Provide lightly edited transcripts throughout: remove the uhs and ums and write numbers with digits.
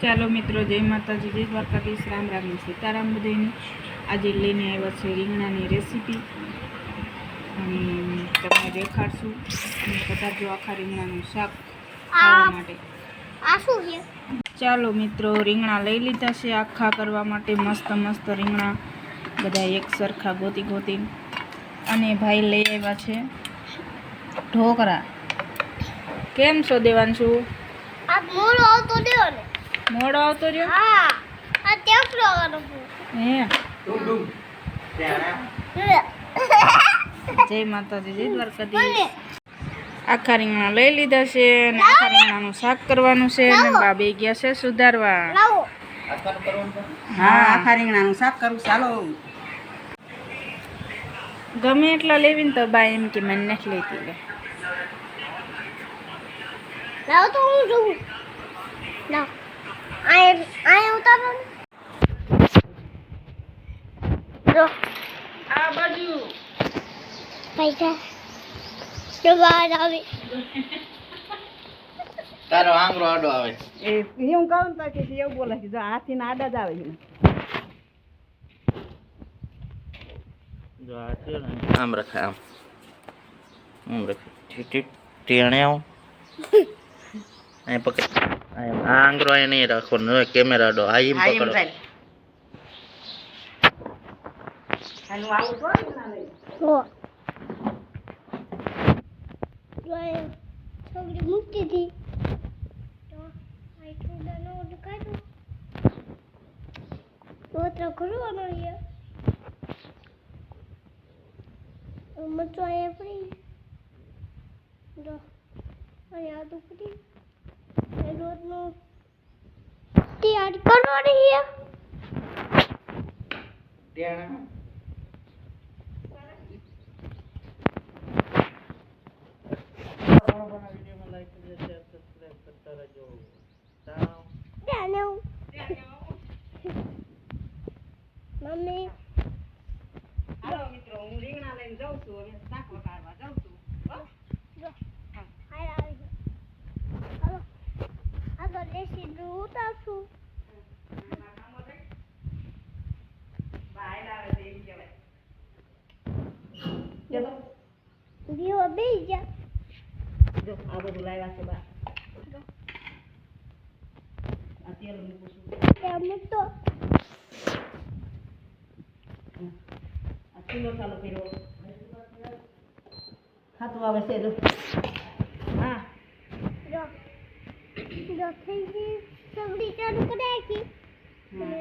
ચાલો મિત્રો, જય માતાજી, જય દ્વારકાધીશ, રામ રામ સીતારામ બધાને. આજે લઈને આવ્યા છે રીંગણાની રેસીપી અને તમને દેખાડશું. અને બધા જો આખા રીંગણાનું શાક ખાવા માટે. ચાલો મિત્રો, રીંગણા લઈ લીધા છે આખા કરવા માટે. મસ્ત મસ્ત રીંગણા બધા એક સરખા ગોતી અને ભાઈ લઈ આવ્યા છે ઢોકળા. કેમ છો દેવાંશુ? મોડો આવતો રહ્યો. જય માતાજી, જય દ્વારકાધીશ. આખા રીંગણા લઈ લીધા છે અને આખા રીંગણાનું શાક કરવાનું છે અને બા બે ગયા છે સુધારવા. હા, આખા રીંગણાનું શાક કરું. ચાલો, ગમે એટલા લેવી ને તો બા એમ કે મને નથી લેતી. લે લાવો તો હું જોઉં. લાવ આય ઉતારો. જો આ બાજુ પૈસા તો બહાર આવે. તારો આંગળો આડો આવે. એ હું કહું તો કે એવું બોલે છે, જો હાથી ના આડા જ આવે છે. જો આ છે ને આમ રખાય, આમ રખાય. ટેણે આવું અહીં પકડ. આ આંગળો અહીં નહીં રાખવાનો, કેમેરા આડો. આ એમ પકડો. હો જોય છોકરી મૂકી હતી તો આ છોડાનો કાઢો તો કરવાનો છે. મચો આયા પડી જો આયા તો પડી એ રોજનો તૈયાર કરવાની છે. ટેણે મમ્મી હાલો મિત્રો, હું રીંગણા લઈને જાઉં છું. હવે શાક વઘારવા જાઉં છું. જો હાય આવી હાલો આ દેશી દૂધ ઉતારશું. દીવો બેસી જા. જો આ બધું લાવ્યા છે બા. આ તેલ મૂકું છું. ત્યાં મૂકતો આ ચૂલો ચાલુ કર્યો. ખાતું આવે છે. જો હા, જો જો થઈ ગઈ સગડી ચાલુ કરાય કે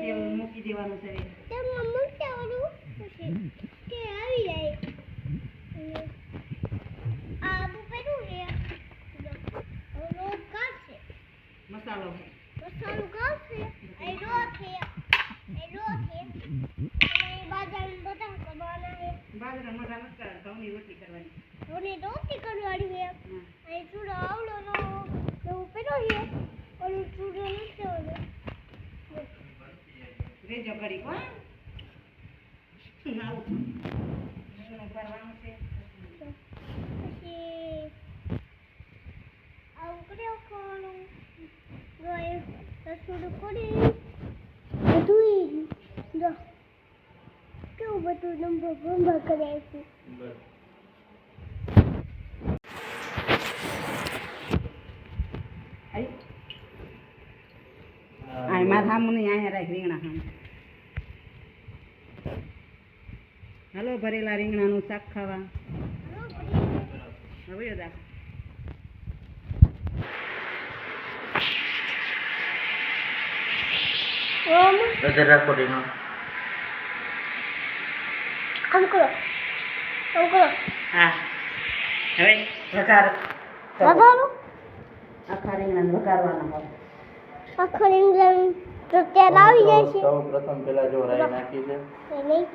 તેલ મૂકી દેવાનું છે. તેમાં મૂકતા ઓલું પછી કે આવી જાય. આ બપેરું છે જો રોજ કાઢશે મસાલો મસાલો કાઢશે એ રોજ છે અને બાજાર બધા કરવાના છે. બાજરા મજા નથી કરતા, ઘઉંની રોટલી કરવાની. રોની રોટી કરવાની છે. અને ચૂડો આવડો નો પેલો છે ઓલું ચૂડો નથી ઓલો રેજો ઘડી કોણ આવું કરવાનું છે. પછી આવું કર્યો ખાવાનું ગોય રસોડું કરી બધું જો કેવું બધું નંબર કર્યા છે. આ મારા સામું નહીં, અહીંયા રાખ રીંગણા સામે. હાલો, ભરેલા રીંગણાનું શાક ખાવા. હવે દા નજર રાખો રીંગણ. આમ કરો હા. હવે વઘાર વઘારો આખા રીંગણાને વઘારવાના હોય. આખા રીંગણ તો તેલ આવી જાય છે. સૌ પ્રથમ પેલા જો રાઈ નાખી છે. એ નહીં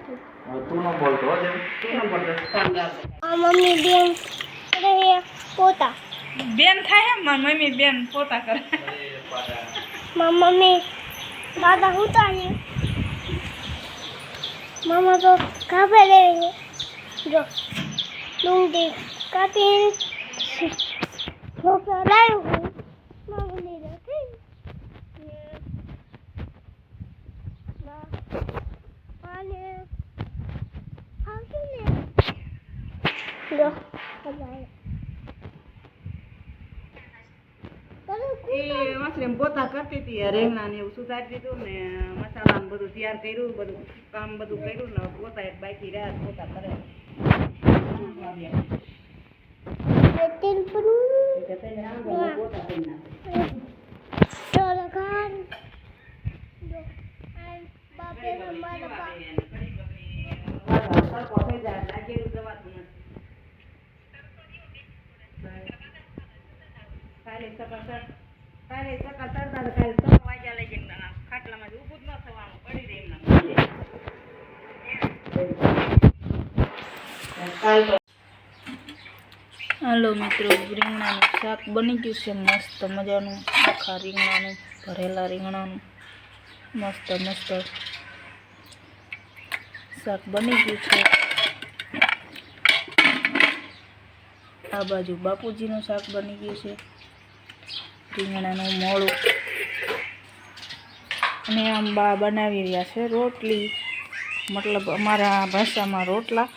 હવે તું ન બોલતો હો જેમ. તું નંબર 10 ફોન લાવ. આ મમ્મી બેન કરે પોતા. બેન થાય એમ, મારી મમ્મી બેન પોતા કરે. મમ્મી દાદા ઉતારી મામા તો કાપે લે જો ડુંગળી કાપી ઢોકળા લાવ્યો હું મામાને રાખી લો બધાય એ વાસળીમાં પોતા કરતી હતી રેંગણા ને એવું સુધારી દીધું ને મસાલા ને બધું તૈયાર કર્યું બધું કામ બધું કર્યું ને પોતા એક બાકી રહ્યા પોતા કરે તેલ પરું પોતા કરી નાખે તો લગાન લો આ બાપે મારા સરખો થઈ જાય નાખેલું જવાતું નથી કાલે સકાળ ચડતા કાલે 3 વાગ્યા લઈ જઈને ખાટલામાં ઊભું જ ન થવાનું પડી રહે એમના હાલો મિત્રો રીંગણાનું શાક બની ગયું છે મસ્ત મજાનું આખા રીંગણાનું ભરેલા રીંગણાનું મસ્ત શાક બની ગયું છે આ બાજુ બાપુજીનું શાક બની ગયું છે રીંગણાનું મોળું અને આમ બા બનાવી રહ્યા છે રોટલી મતલબ અમારા ભાષામાં રોટલા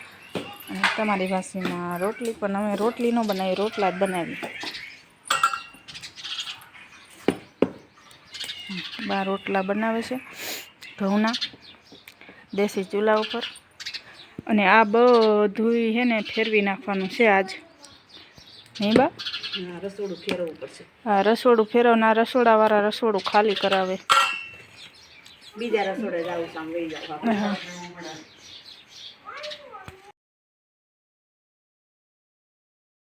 અને તમારી ભાષામાં રોટલી પણ અમે રોટલી ન બનાવી રોટલા જ બનાવી બા રોટલા બનાવે છે ઘઉંના દેશી ચૂલા ઉપર અને આ બધું છે ને ફેરવી નાખવાનું છે આજ નહીં બા રસોડું ફેરવવું પડશે હા રસોડું ફેરવના રસોડાવાળા રસોડું ખાલી કરાવે બીજા રસોડે જાવ સાંભળી જાવ